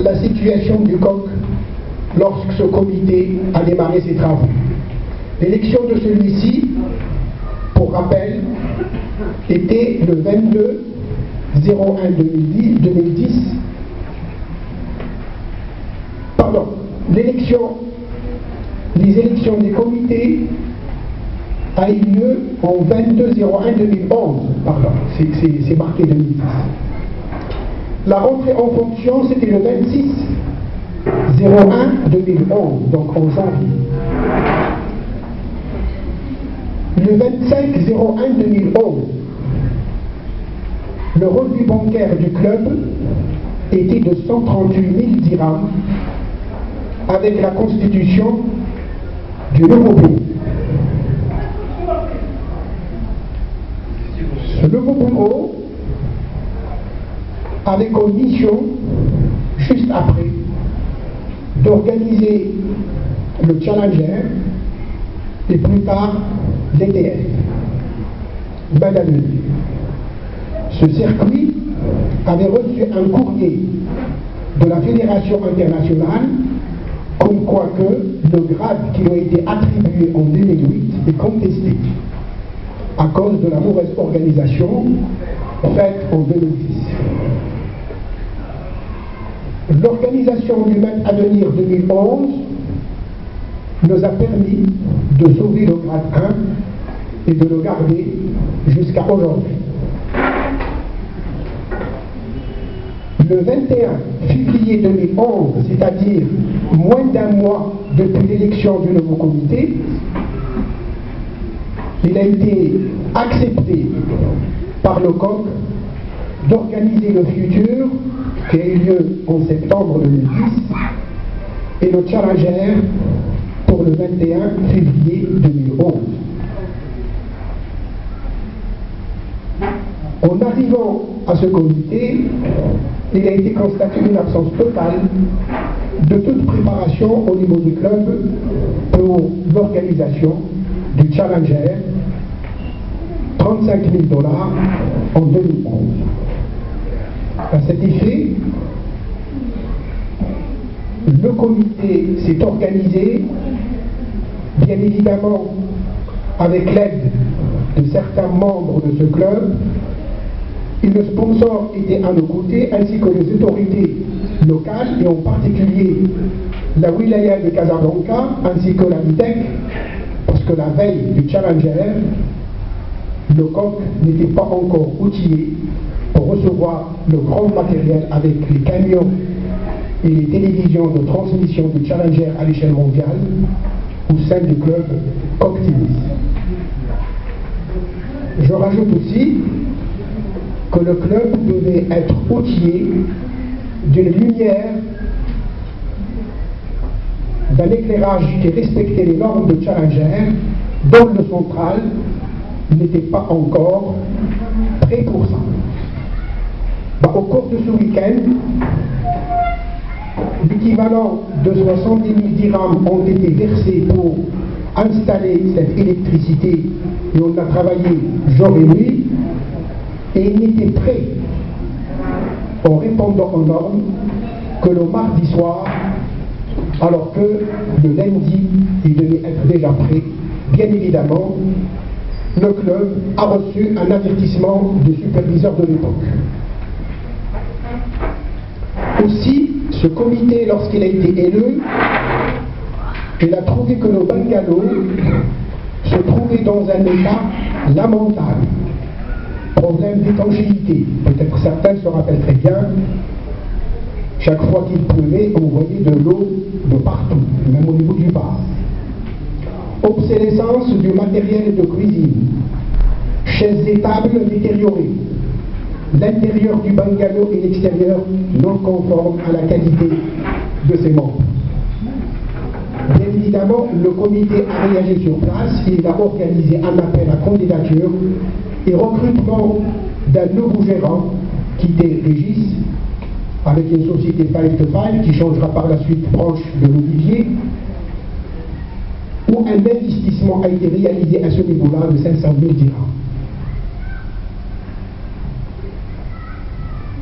la situation du COC lorsque ce comité a démarré ses travaux. L'élection de celui-ci, pour rappel, était le 22/01/2010. Pardon, les élections des comités a eu lieu au 22/01/2011. Pardon, c'est marqué 2010. La rentrée en fonction, c'était le 26/01/2011, donc en janvier. Le 25/01/2011, le revenu bancaire du club était de 138 000 dirhams avec la constitution du nouveau bureau. Ce nouveau bureau avait comme mission, juste après, d'organiser le Challenger et plus tard l'ETF, Badalou. Ce circuit avait reçu un courrier de la Fédération internationale comme quoi que le grade qui lui a été attribué en 2008 est contesté à cause de la mauvaise organisation faite en 2010. L'organisation du match à venir 2011 nous a permis de sauver le grade 1 et de le garder jusqu'à aujourd'hui. Le 21 février 2011, c'est-à-dire moins d'un mois depuis l'élection du nouveau comité, il a été accepté par le COC d'organiser le futur qui a eu lieu en septembre 2010 et le Challenger pour le 21 février 2011. En arrivant à ce comité, il a été constaté une absence totale de toute préparation au niveau du club pour l'organisation du Challenger, 35 000 $ en 2011. À cet effet, le comité s'est organisé, bien évidemment avec l'aide de certains membres de ce club, et le sponsor était à nos côtés, ainsi que les autorités locales, et en particulier la wilaya de Casablanca, ainsi que la MITEC, parce que la veille du Challenger, le COC n'était pas encore outillé pour recevoir le grand matériel avec les camions et les télévisions de transmission du Challenger à l'échelle mondiale au sein du club COC-Tunis. Je rajoute aussi que le club devait être outillé d'une lumière, d'un éclairage qui respectait les normes de Challenger, dont le central n'était pas encore prêt pour ça. Au cours de ce week-end, l'équivalent de 70 000 dirhams ont été versés pour installer cette électricité et on a travaillé jour et nuit et il n'était prêt en répondant aux normes que le mardi soir, alors que le lundi il devait être déjà prêt. Bien évidemment, le club a reçu un avertissement du superviseur de l'époque. Aussi, ce comité, lorsqu'il a été élu, il a trouvé que nos bungalows se trouvaient dans un état lamentable. Problème d'étanchéité. Peut-être certains se rappellent très bien, chaque fois qu'il pleuvait, on voyait de l'eau de partout, même au niveau du bar. Obsolescence du matériel de cuisine, chaises et tables détériorées, l'intérieur du bungalow et l'extérieur non conformes à la qualité de ses membres. Bien évidemment, le comité a réagi sur place et il a organisé un appel à candidature et recrutement d'un nouveau gérant qui était Régis, avec une société 5 to 5 qui changera par la suite branche de l'Olivier, où un investissement a été réalisé à ce niveau-là de 500 000 dirhams.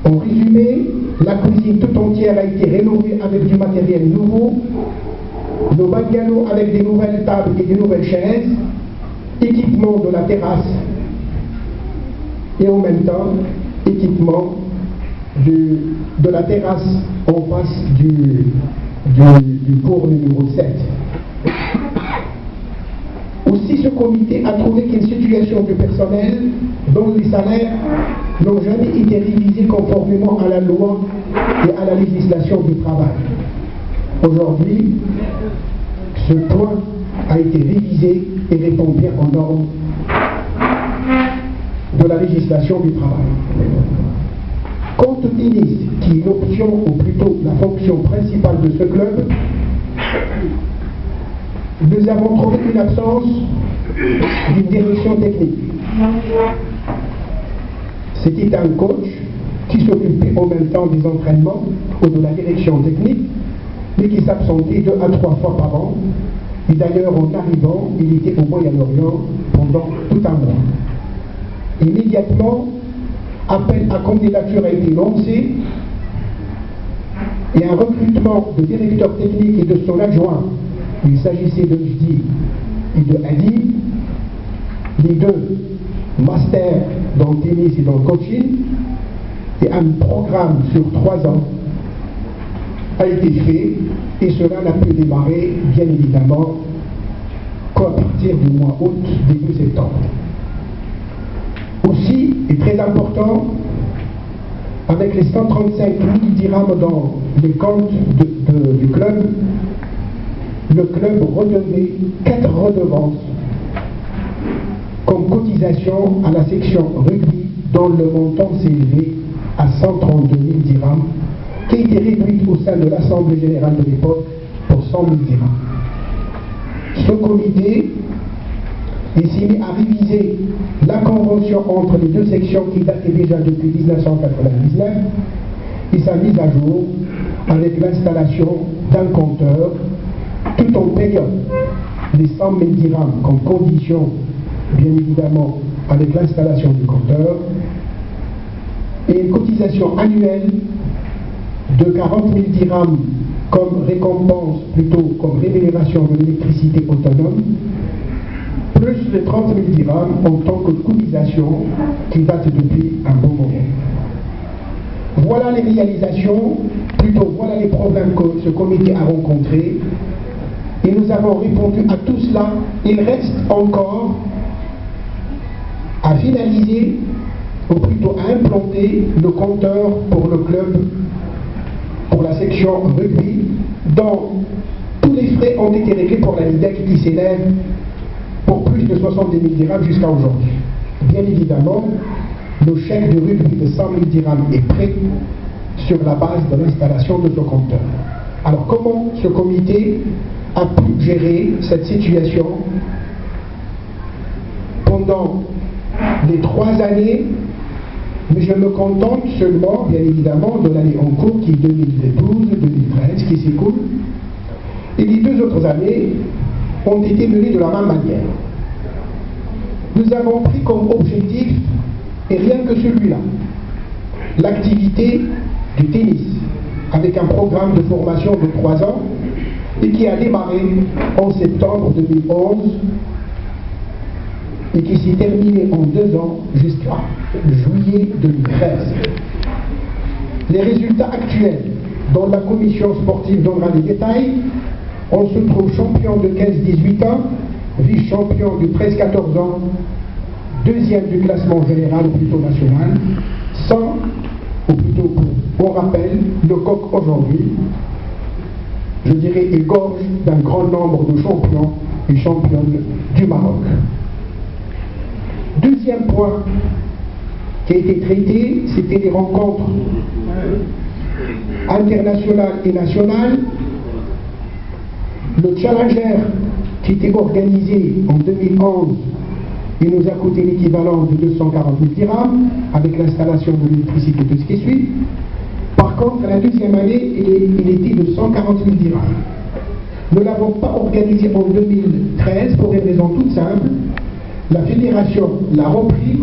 En résumé, la cuisine tout entière a été rénovée avec du matériel nouveau, nos bungalows avec des nouvelles tables et des nouvelles chaises, équipement de la terrasse et en même temps équipement de la terrasse en face du cours numéro 7. Aussi, ce comité a trouvé qu'une situation du personnel dont les salaires n'ont jamais été révisés conformément à la loi et à la législation du travail. Aujourd'hui, ce point a été révisé et répond bien aux normes de la législation du travail. Compte tennis, qui est l'option, ou plutôt la fonction principale de ce club, nous avons trouvé une absence d'une direction technique. C'était un coach qui s'occupait en même temps des entraînements ou de la direction technique, mais qui s'absentait 2 à 3 fois par an. Et d'ailleurs, en arrivant, il était au Moyen-Orient pendant tout un mois. Immédiatement, appel à candidature a été lancé et un recrutement de directeur technique et de son adjoint, il s'agissait de Jdi et de Adi, les deux masters dans le tennis et dans le coaching, et un programme sur 3 ans a été fait, et cela n'a pu démarrer, bien évidemment, qu'à partir du mois août, début septembre. Aussi, et très important, avec les 135 000 dirhams dans les comptes du club, le club redevait 4 redevances comme cotisation à la section rugby, dont le montant s'est élevé à 132 000 dirhams, qui a été réduite au sein de l'Assemblée générale de l'époque pour 100 000 dirhams. Ce comité est mis à réviser la convention entre les deux sections qui datait déjà depuis 1999 et sa mise à jour avec l'installation d'un compteur tout en payant les 100 000 dirhams comme condition, bien évidemment, avec l'installation du compteur, et une cotisation annuelle de 40 000 dirhams comme récompense, plutôt comme rémunération de l'électricité autonome, plus les 30 000 dirhams en tant que cotisation qui date depuis un bon moment. Voilà les réalisations, plutôt voilà les problèmes que ce comité a rencontrés, et nous avons répondu à tout cela. Il reste encore à finaliser, ou plutôt à implanter le compteur pour le club, pour la section rugby, dont tous les frais ont été réglés pour la LIDEC qui s'élève pour plus de 70 000 dirhams jusqu'à aujourd'hui. Bien évidemment, le chèque de rugby de 100 000 dirhams est prêt sur la base de l'installation de ce compteur. Alors comment ce comité a pu gérer cette situation pendant les 3 années, mais je me contente seulement, bien évidemment, de l'année en cours qui est 2012-2013, qui s'écoule, et les 2 autres années ont été menées de la même manière. Nous avons pris comme objectif, et rien que celui-là, l'activité du tennis, avec un programme de formation de 3 ans, et qui a démarré en septembre 2011, et qui s'est terminé en 2 ans jusqu'à juillet 2013. Les résultats actuels, dont la commission sportive donnera les détails, on se trouve champion de 15-18 ans, vice-champion du 13-14 ans, 2e du classement général, ou plutôt national, sans, ou plutôt on rappelle, le coq aujourd'hui, je dirais, égorge d'un grand nombre de champions et championnes du Maroc. Deuxième point qui a été traité, c'était les rencontres internationales et nationales. Le Challenger qui était organisé en 2011, il nous a coûté l'équivalent de 240 000 dirhams avec l'installation de l'électricité et tout ce qui suit. Par contre, la deuxième année, il était de 140 000 dirhams. Nous ne l'avons pas organisé en 2013 pour une raison toute simple. La fédération l'a repris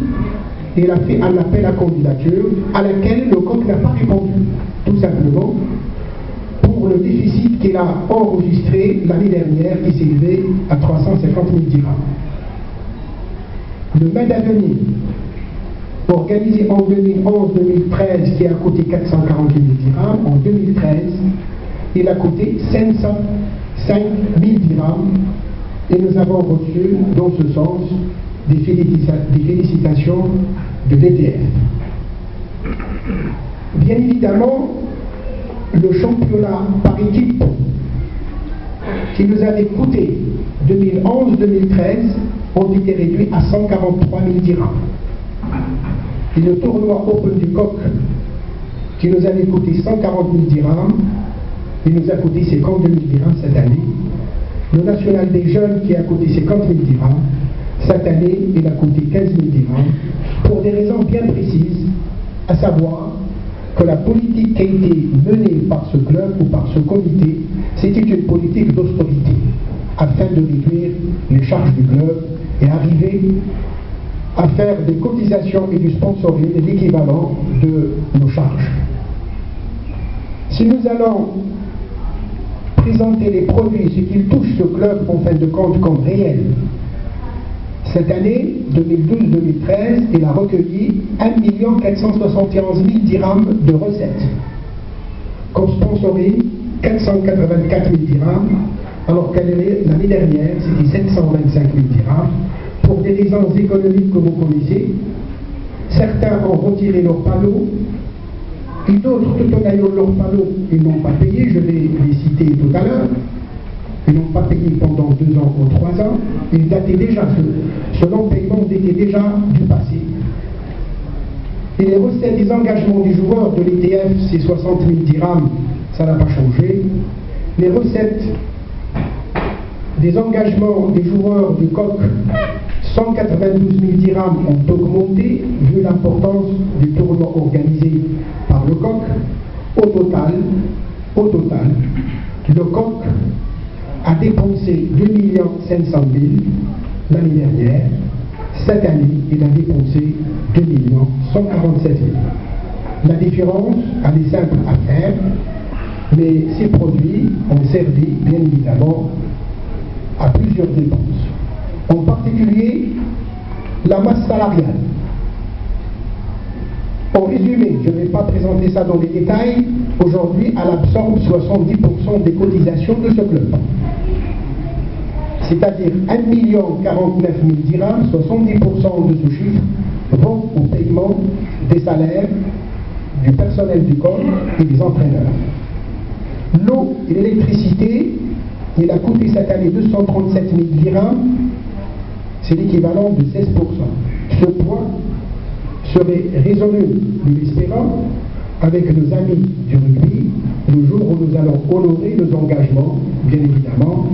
et elle a fait un appel à candidature à laquelle le COC n'a pas répondu, tout simplement pour le déficit qu'elle a enregistré l'année dernière qui s'est élevé à 350 000 dirhams. Le Med Avenir, organisé en 2011-2013, qui a coûté 440 000 dirhams, en 2013, il a coûté 505 000 dirhams et nous avons reçu dans ce sens des félicitations de l'EDF. Bien évidemment, le championnat par équipe qui nous avait coûté 2011-2013 ont été réduits à 143 000 dirhams. Et le tournoi Open du Coq qui nous avait coûté 140 000 dirhams, il nous a coûté 50 000 dirhams cette année. Le national des jeunes qui a coûté 50 000 dirhams, cette année il a coûté 15 000 dirhams, pour des raisons bien précises, à savoir que la politique qui a été menée par ce club ou par ce comité, c'était une politique d'austérité, afin de réduire les charges du club et arriver à faire des cotisations et du sponsoring l'équivalent de nos charges. Si nous allons présenter les produits, ce qu'ils touchent ce club en fin de compte comme réel, cette année, 2012-2013, il a recueilli 1 471 000 dirhams de recettes. Comme sponsoring, 484 000 dirhams, alors que l'année dernière, c'était 725 000 dirhams. Pour des raisons économiques que vous connaissez, certains ont retiré leurs panneaux, et d'autres, tout en ayant leurs panneaux, ils n'ont pas payé, je vais les citer tout à l'heure. Ils n'ont pas payé pendant 2 ans ou 3 ans, ils dataient déjà, ce non-paiement était déjà du passé. Et les recettes des engagements des joueurs de l'EDF, c'est 60 000 dirhams, ça n'a pas changé. Les recettes des engagements des joueurs du COC, 192 000 dirhams ont augmenté, vu l'importance du tournoi organisé par le COC. Au total, le COC a dépensé 2 500 000 l'année dernière. Cette année, il a dépensé 2 147 000. La différence, elle est simple à faire, mais ces produits ont servi, bien évidemment, à plusieurs dépenses. En particulier, la masse salariale. En résumé, je ne vais pas présenter ça dans les détails, aujourd'hui, elle absorbe 70% des cotisations de ce club. C'est-à-dire 1 049 000 dirhams, 70% de ce chiffre vont au paiement des salaires du personnel du corps et des entraîneurs. L'eau et l'électricité, il a coûté cette année 237 000 dirhams, c'est l'équivalent de 16%. Ce point serait résolu, nous l'espérons, avec nos amis du rugby, le jour où nous allons honorer nos engagements, bien évidemment,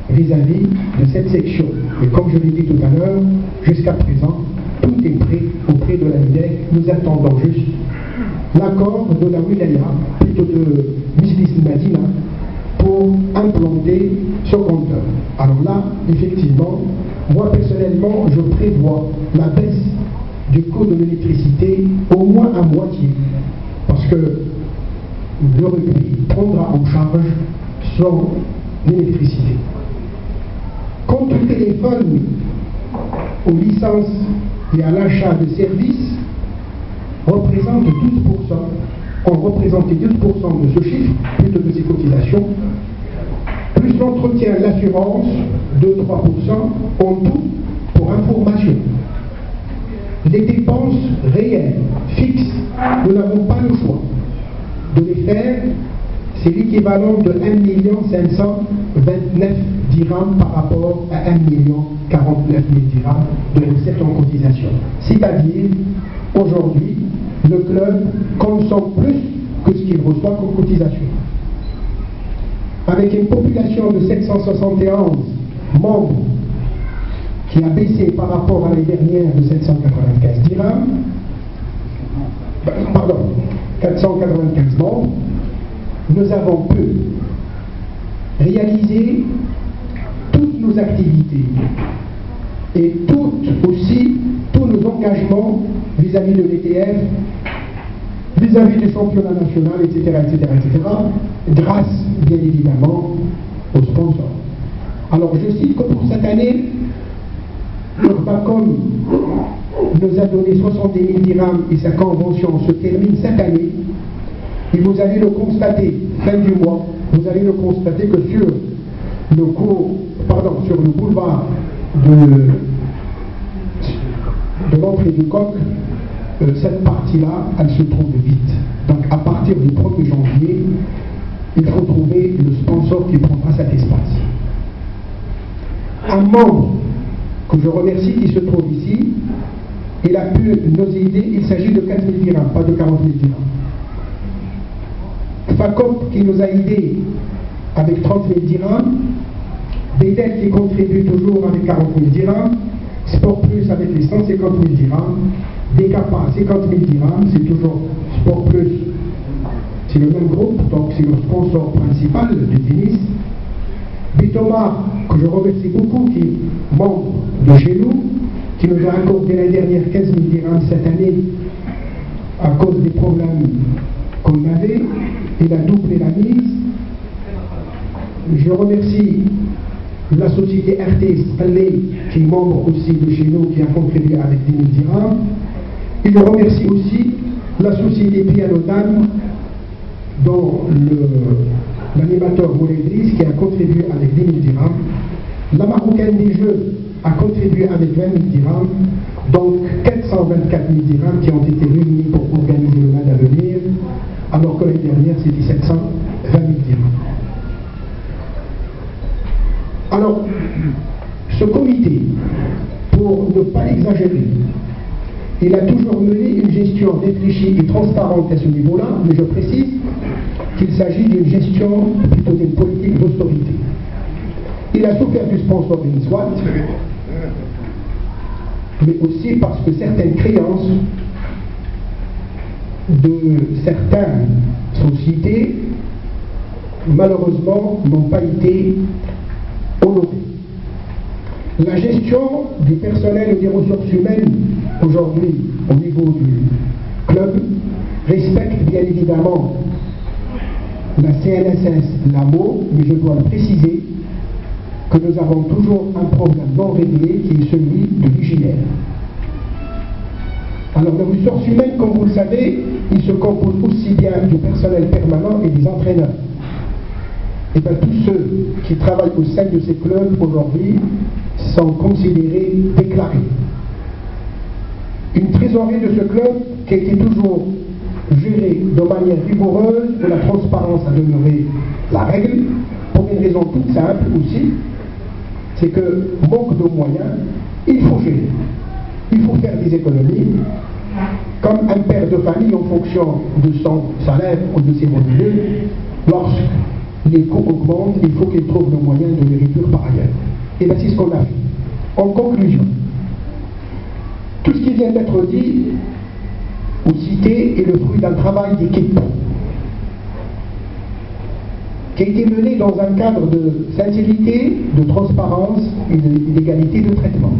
vis-à-vis de cette section. Et comme je l'ai dit tout à l'heure, jusqu'à présent, tout est prêt auprès de la MIDEC. Nous attendons juste l'accord de la wilaya, plutôt de Mislis Madina, pour implanter ce compteur. Alors là, effectivement, moi personnellement, je prévois la baisse du coût de l'électricité au moins à moitié, parce que le rugby prendra en charge son électricité. Quant au téléphone, aux licences et à l'achat de services, représente 12%. On représentait 12% de ce chiffre, plutôt de ces cotisations, plus l'entretien, l'assurance, 2-3% en tout pour information. Les dépenses réelles, fixes, nous n'avons pas le choix de les faire. C'est l'équivalent de 1 529 dirhams par rapport à 1 049 000 dirhams de recettes en cotisation. C'est-à-dire, aujourd'hui, le club consomme plus que ce qu'il reçoit comme cotisation. Avec une population de 771 membres qui a baissé par rapport à l'année dernière de 795 dirhams, pardon, 495 membres, nous avons pu réaliser toutes nos activités et toutes tous nos engagements vis-à-vis de l'ETF, vis-à-vis du championnat national, etc., grâce, bien évidemment, aux sponsors. Alors, je cite que pour cette année, Urbacom nous a donné 70 000 dirhams et sa convention se termine cette année. Et vous allez le constater, fin du mois, vous allez le constater que sur le boulevard de l'entrée du Coq, cette partie-là, elle se trouve vite. Donc à partir du 1er janvier, il faut trouver le sponsor qui prendra cet espace. Un membre que je remercie qui se trouve ici, il a pu nous aider, il s'agit de 4 000 dirhams, pas de 40 000 dirhams. FACOP qui nous a aidés avec 30 000 dirhams, BEDEL qui contribue toujours avec 40 000 dirhams, Sport Plus avec les 150 000 dirhams, DKPA 50 000 dirhams, c'est toujours Sport Plus, c'est le même groupe, donc c'est le sponsor principal du tennis. Bitoma, que je remercie beaucoup, qui est membre de chez nous, qui nous a accordé l'année dernière 15 000 dirhams cette année à cause des problèmes qu'on avait, il a doublé la mise. Je remercie la société RTS qui est membre aussi de chez nous, qui a contribué avec 10 000 dirhams. Et je remercie aussi la société Piano Dame, dont l'animateur Mouledris, qui a contribué avec 10 000 dirhams. La Marocaine des Jeux a contribué avec 20 000 dirhams, donc 424 000 dirhams qui ont été réunis pour organiser le match à venir, alors que l'année dernière c'était 720 000 dirhams. Alors, ce comité, pour ne pas exagérer, il a toujours mené une gestion réfléchie et transparente à ce niveau-là, mais je précise qu'il s'agit d'une gestion plutôt d'une politique d'austérité. Il a souffert du sponsoring, soit, mais aussi parce que certaines créances de certaines sociétés, malheureusement, n'ont pas été honorées. La gestion du personnel et des ressources humaines, aujourd'hui, au niveau du club, respecte bien évidemment la CNSS, l'AMO, mais je dois le préciser, que nous avons toujours un problème non réglé qui est celui de l'hygiène. Alors les ressources humaines, comme vous le savez, ils se composent aussi bien du personnel permanent et des entraîneurs. Et bien tous ceux qui travaillent au sein de ces clubs aujourd'hui sont considérés déclarés. Une trésorerie de ce club qui a été toujours gérée de manière rigoureuse, où la transparence a demeuré la règle, pour une raison toute simple aussi, c'est que manque de moyens, il faut gérer. Il faut faire des économies, comme un père de famille en fonction de son salaire ou de ses revenus, lorsque les coûts augmentent, il faut qu'il trouve le moyen de les réduire par ailleurs. Et bien c'est ce qu'on a fait. En conclusion, tout ce qui vient d'être dit ou cité est le fruit d'un travail d'équipe qui a été mené dans un cadre de sincérité, de transparence et d'égalité de traitement.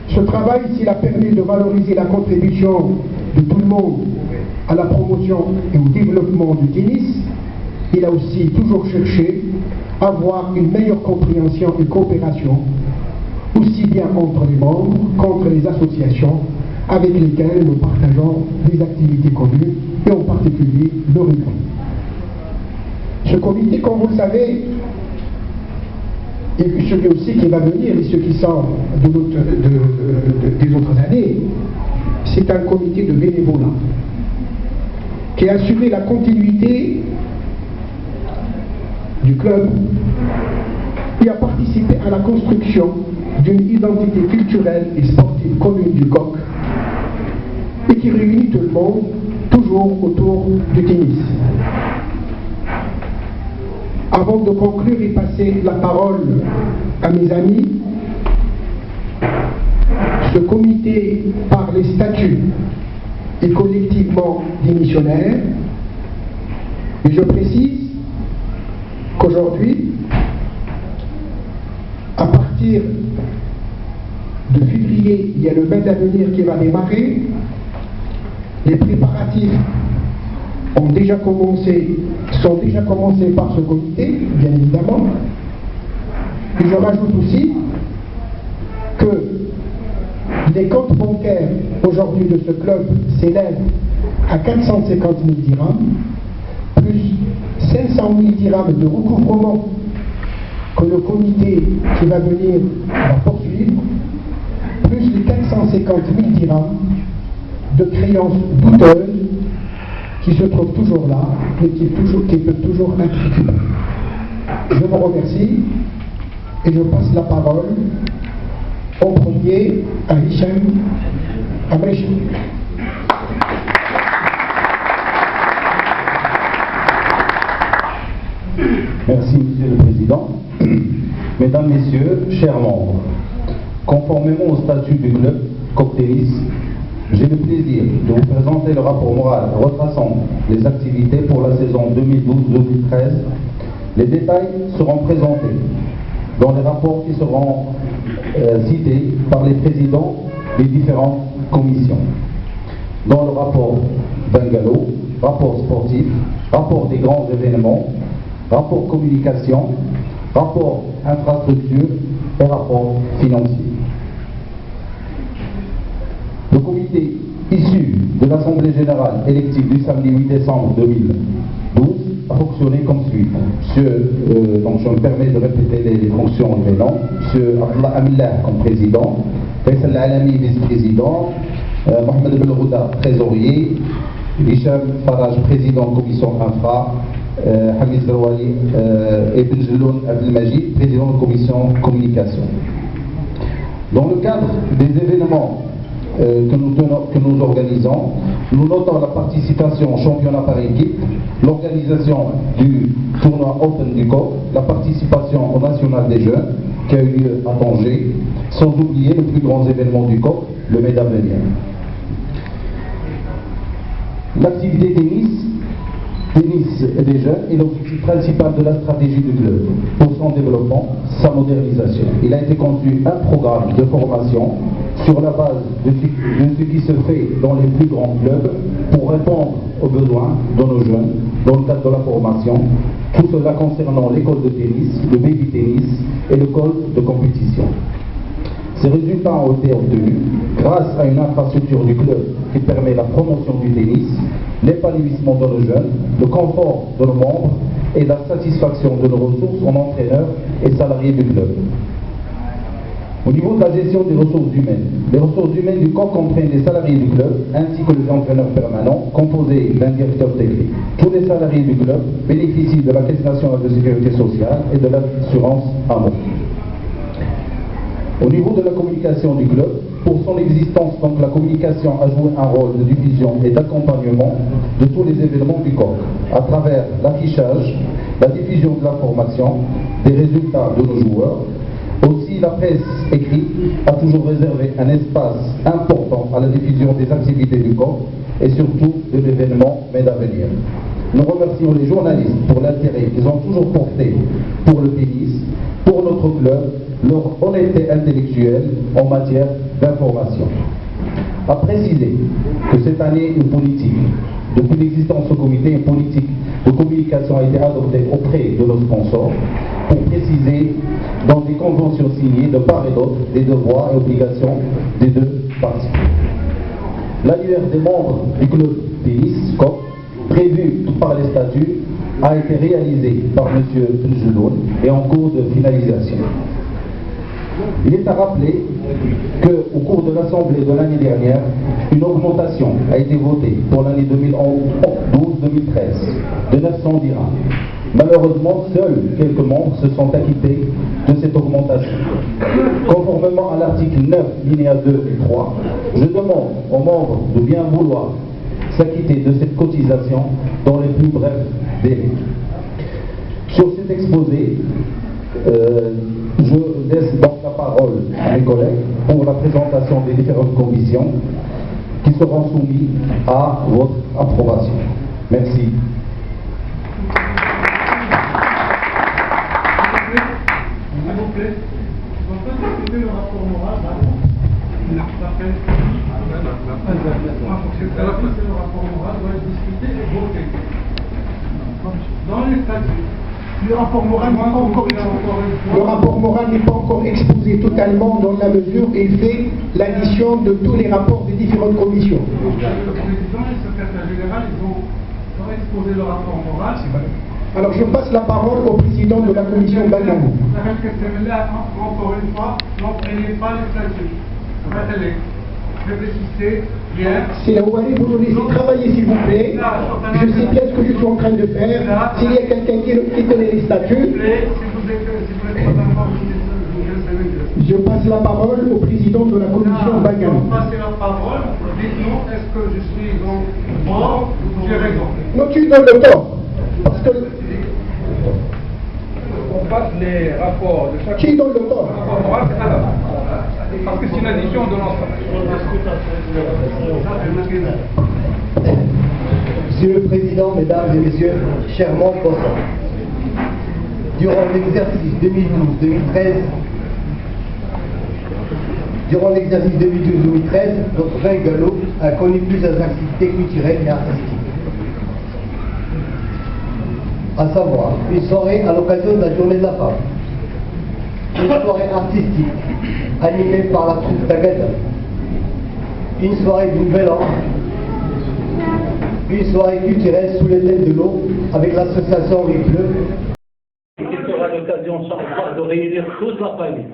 Ce travail, s'il a permis de valoriser la contribution de tout le monde à la promotion et au développement du tennis, il a aussi toujours cherché à avoir une meilleure compréhension et coopération, aussi bien entre les membres qu'entre les associations avec lesquelles nous partageons des activités communes, et en particulier le rugby. Ce comité, comme vous le savez, et celui aussi qui va venir, et ceux qui sont des autres années, c'est un comité de bénévolat qui a assuré la continuité du club et a participé à la construction d'une identité culturelle et sportive commune du Coq et qui réunit tout le monde toujours autour du tennis. Avant de conclure et passer la parole à mes amis, ce comité, par les statuts, est collectivement démissionnaire, et je précise qu'aujourd'hui, à partir de février, il y a le maître d'avenir qui va démarrer. Les préparatifs sont déjà commencés par ce comité, bien évidemment. Et je rajoute aussi que les comptes bancaires aujourd'hui de ce club s'élèvent à 450 000 dirhams, plus 500 000 dirhams de recouvrement que le comité qui va venir va poursuivre, plus les 450 000 dirhams de créances douteuses qui se trouvent toujours là et qui peuvent toujours être récupérées. Je vous remercie et je passe la parole en premier à Hicham Amrechi. Merci, Monsieur le Président. Mesdames, Messieurs, chers membres, conformément au statut du club COP Tennis, j'ai le plaisir de vous présenter le rapport moral retraçant les activités pour la saison 2012-2013. Les détails seront présentés dans les rapports qui seront cités par les présidents des différentes commissions. Dans le rapport Bungalow, rapport sportif, rapport des grands événements, rapport communication, rapport infrastructure et rapport financier. Le comité issu de l'Assemblée générale élective du samedi 8 décembre 2012 a fonctionné comme suit. Donc je me permets de répéter les fonctions et les noms. M. Abdallah Amillah comme président, Faisal Alami vice-président, Mohamed Belrouda trésorier, Hicham Faraj président commission infra, Hamid Zerwali et Benjeloun Abdelmajid président de commission communication. Dans le cadre des événements que nous organisons, nous notons la participation au championnat par équipe, l'organisation du tournoi Open du COP, la participation au National des Jeunes qui a eu lieu à Tanger, sans oublier le plus grand événement du COP, le MEDA Avenir. L'activité tennis des jeunes est l'objectif principal de la stratégie du club pour son développement, sa modernisation. Il a été conçu un programme de formation sur la base de ce qui se fait dans les plus grands clubs pour répondre aux besoins de nos jeunes dans le cadre de la formation, tout cela concernant l'école de tennis, le baby tennis et l'école de compétition. Ces résultats ont été obtenus grâce à une infrastructure du club qui permet la promotion du tennis, l'épanouissement de nos jeunes, le confort de nos membres et la satisfaction de nos ressources en entraîneurs et salariés du club. Au niveau de la gestion des ressources humaines, les ressources humaines du corps comprennent les salariés du club ainsi que les entraîneurs permanents composés d'un directeur technique. Tous les salariés du club bénéficient de la Caisse nationale de sécurité sociale et de l'assurance AMO. Au niveau de la communication du club, pour son existence, donc la communication a joué un rôle de diffusion et d'accompagnement de tous les événements du corps, à travers l'affichage, la diffusion de l'information, des résultats de nos joueurs. Aussi, la presse écrite a toujours réservé un espace important à la diffusion des activités du corps et surtout de l'événement MEDA Avenir. Nous remercions les journalistes pour l'intérêt qu'ils ont toujours porté pour le tennis, pour notre club, leur honnêteté intellectuelle en matière d'information. À préciser que cette année, une politique, depuis l'existence du comité, une politique de communication a été adoptée auprès de nos sponsors pour préciser dans des conventions signées de part et d'autre des devoirs et obligations des deux parties. L'annuaire des membres du club tennis, COP, prévu par les statuts, a été réalisé par M. Benjeloun et en cours de finalisation. Il est à rappeler qu'au cours de l'Assemblée de l'année dernière, une augmentation a été votée pour l'année 2012-2013 de 900 dirhams. Malheureusement, seuls quelques membres se sont acquittés de cette augmentation. Conformément à l'article 9, linéa 2 et 3, je demande aux membres de bien vouloir s'acquitter de cette cotisation dans les plus brefs délais. Sur cet exposé, je laisse donc la parole à mes collègues pour la présentation des différentes commissions qui seront soumises à votre approbation. Merci. S'il vous plaît, on peut discuter le rapport moral, parfait. C'est le rapport moral doit être discuté et voté. Dans les statuts. Le rapport moral n'est pas encore exposé totalement dans la mesure où il fait l'addition de tous les rapports des différentes commissions. Le président et le secrétaire général, ils ont exposé le rapport moral. Alors je passe la parole au président de la commission Bagamo. Encore une fois, n'entraînez pas les statuts. Réfléchissez bien. C'est là où allez vous nous laisser travailler s'il vous plaît. Je sais bien ce que je suis en train de faire. S'il y a quelqu'un qui connaît les statuts, je passe la parole au président de la commission Bagamo. Passez la parole, dites-nous est-ce que je suis donc mort ou j'ai raison. Non, tu donnes le tort. Parce que on passe les rapports de chaque... qui donne le tort? rapport moral, c'est à la base. Parce que c'est une addition de l'ensemble. Monsieur le Président, Mesdames et Messieurs, chers membres conscients, durant l'exercice 2012-2013, notre vin galop a connu plusieurs activités culturelles et artistiques. À savoir, une soirée à l'occasion de la journée de la femme, une soirée artistique animée par la troupe d'Agatha, une soirée du Nouvel An, une soirée culturelle sous les thèmes de l'eau avec l'association Les Bleus. Il sera l'occasion chaque fois de réunir toute la famille.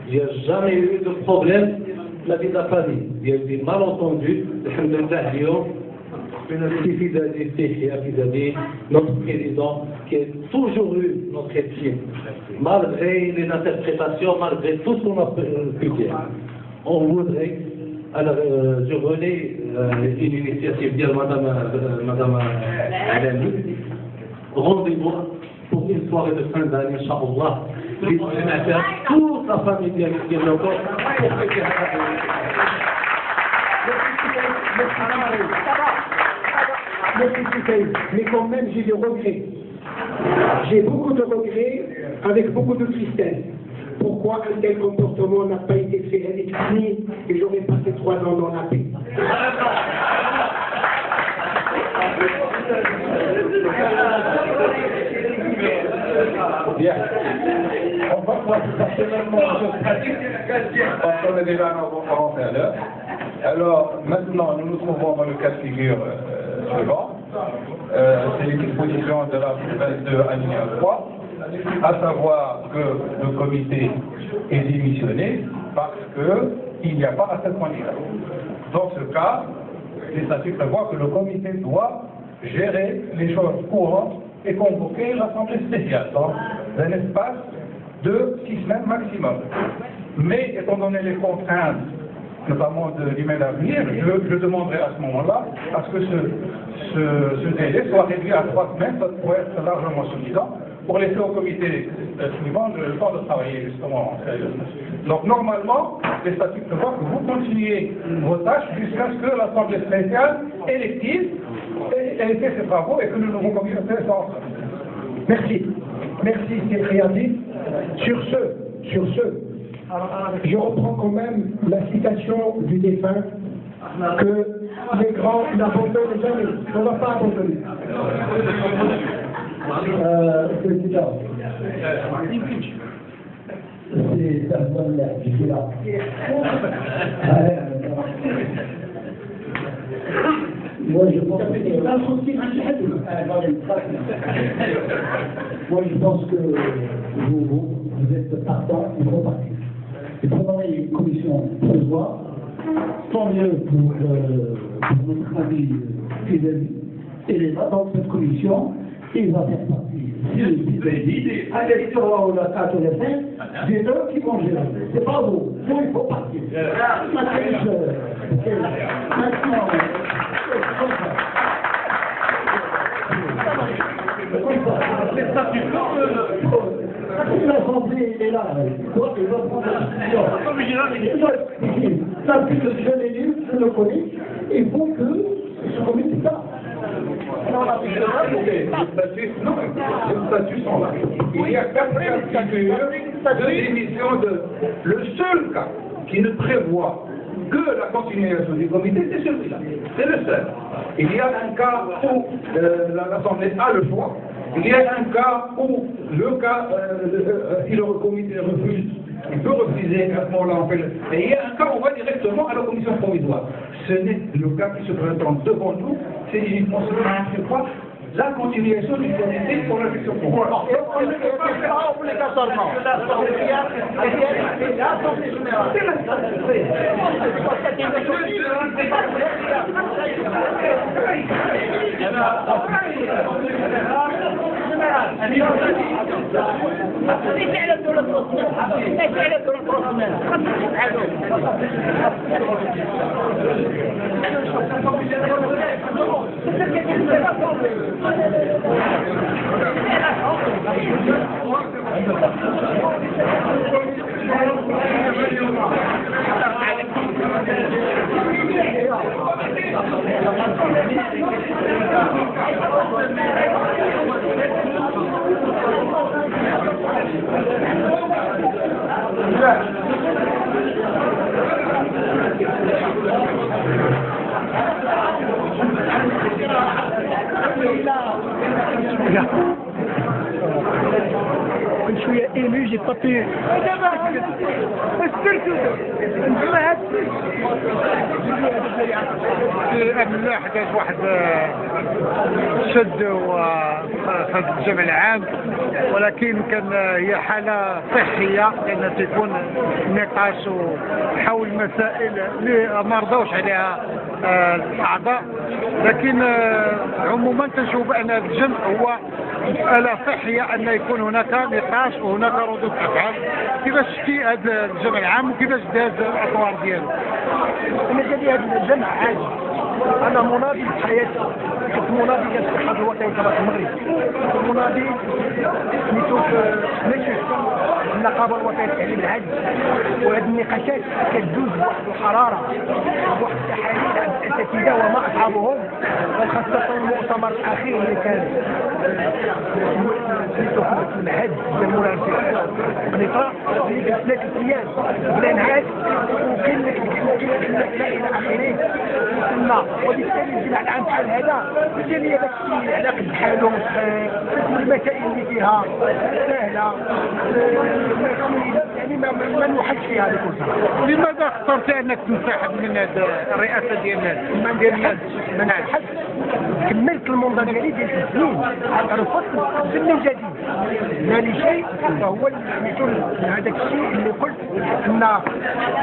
Il n'y a jamais eu de problème de la vie de la famille. Il y a eu des malentendus. Une fidélité vis-à-vis notre président qui a toujours eu notre équipe, malgré les interprétations, malgré tout ce qu'on a pu dire. On voudrait, alors je relais une initiative de Madame Alami, rendez-vous pour une soirée de fin d'année, Inch'Allah, toute la famille qui est encore pour fêter mais quand même j'ai des regrets. J'ai beaucoup de regrets avec beaucoup de tristesse. Pourquoi un tel comportement n'a pas été fait à l'économie et j'aurais passé 3 ans dans la paix. Bien. On va voir personnellement les choses pratiques parce qu'on est déjà en à l'heure. Alors, maintenant, nous nous trouvons dans le cas de figure suivant. C'est les dispositions de l'article 22 alinéa 3, à savoir que le comité est démissionné parce qu'il n'y a pas assez de candidats. Dans ce cas, les statuts prévoient que le comité doit gérer les choses courantes et convoquer l'Assemblée spéciale dans un espace de 6 semaines maximum. Mais étant donné les contraintes, notamment du mai d'avenir, je demanderai à ce moment-là à ce que ce délai soit réduit à 3 semaines, ça pourrait être largement suffisant pour laisser au comité suivant le temps de travailler justement sérieusement. Donc normalement, les statuts prévoient que vous continuez vos tâches jusqu'à ce que l'Assemblée spéciale élective ait fait ses travaux et que nous nous reconnaissons ensemble. Merci. Merci, c'est créatif. Sur ce, je reprends quand même la citation du défunt que les grands n'abandonnent jamais. On ne va pas abandonner. Président, c'est personne là, je suis là. Moi je pense que vous êtes partant, il faut partir. Et pendant les commissions prévoient, tant mieux pour notre ami Fidel. Il est là dans cette commission, il va faire partie. Avec ce roi ou la carte de fin, c'est eux qui vont gérer. C'est pas vous. Vous, il faut partir. Maintenant, l'Assemblée est là, il va prendre la décision. Ça, je l'ai lu, je le connais, il faut que je communique ça. Non, les statuts sont là. Il y a 4 cas de démission de... Le seul cas qui ne prévoit que la continuation du comité, c'est celui-là. C'est le seul. Il y a un cas où l'Assemblée a le choix. Il y a un cas où si le comité refuse, il peut refuser à ce moment-là. Et il y a un cas où on va directement à la commission provisoire. Ce n'est le cas qui se présente devant nous, c'est uniquement je crois, la continuation du comité pour la gestion provisoire. On ne peut pas faire obligatoirement. كنت شويه ايمي جي طابي مليح حدث واحد شد في الجمع العام، ولكن كان هي حالة صحية لأن تكون نقاش حول مسائل اللي ما رضوش عليها الأعضاء، لكن عموما تنشوف بأن الجمع هو مسألة صحية أن يكون هناك نقاش وهناك ردود أفعال كيفاش شتي هذا الجمع العام وكيفاش داز الأطوار ديالو. بالنسبة لي هذا الجمع عادي، أنا مناضل في حياتي، كنت مناضل كالاتحاد الوطني تبع المغرب، مناضل سميتو في النقابة الوطنية للتعليم العالي، وهذه النقاشات كتدوز بواحد الحرارة بواحد التحاليل عن الأساتذة وما أصحابهم، وخاصة المؤتمر الأخير اللي كان سميتو في المعهد ديال مولانا قنيطرة اللي كان 3 أيام بلا نعاس وكاين لا إلى آخره. وبالتالي الجمع العام بحال هذا بالتالي هذاك الشيء على قد حالو المسائل اللي فيها سهله يعني ما نوحدش فيها بكل صراحه. لماذا اخترت انك تنسحب من هذه الرئاسه ديال منع الحد؟ كملت المنظر ديالي ديال 6 سنين، رفضت نقدم من جديد. ما لي شيء فهو هذاك الشيء اللي قلت ان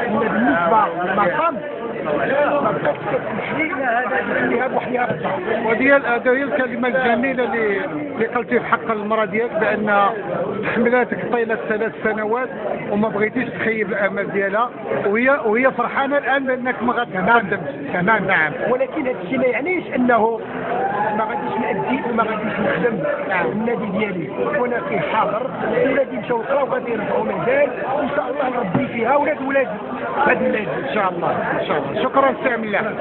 بالنسبه للمقام وديال هي الكلمة الجميلة اللي قلتي في حق المرأة ديالك بأن حملاتك طيلة 3 سنوات وما بغيتيش تخيب الأمل ديالها، وهي فرحانة الآن بأنك ما غتقدمش. تمام نعم، ولكن هذا الشيء ما يعنيش أنه ما غاديش نأدي وما غاديش نخدم النادي ديالي، وانا فيه حاضر. ولادي مشاو يقراو غادي يربحوا مازال ان شاء الله نربي فيها ولاد ولادي هذا النادي ان شاء الله. شكرا سي عبد الله.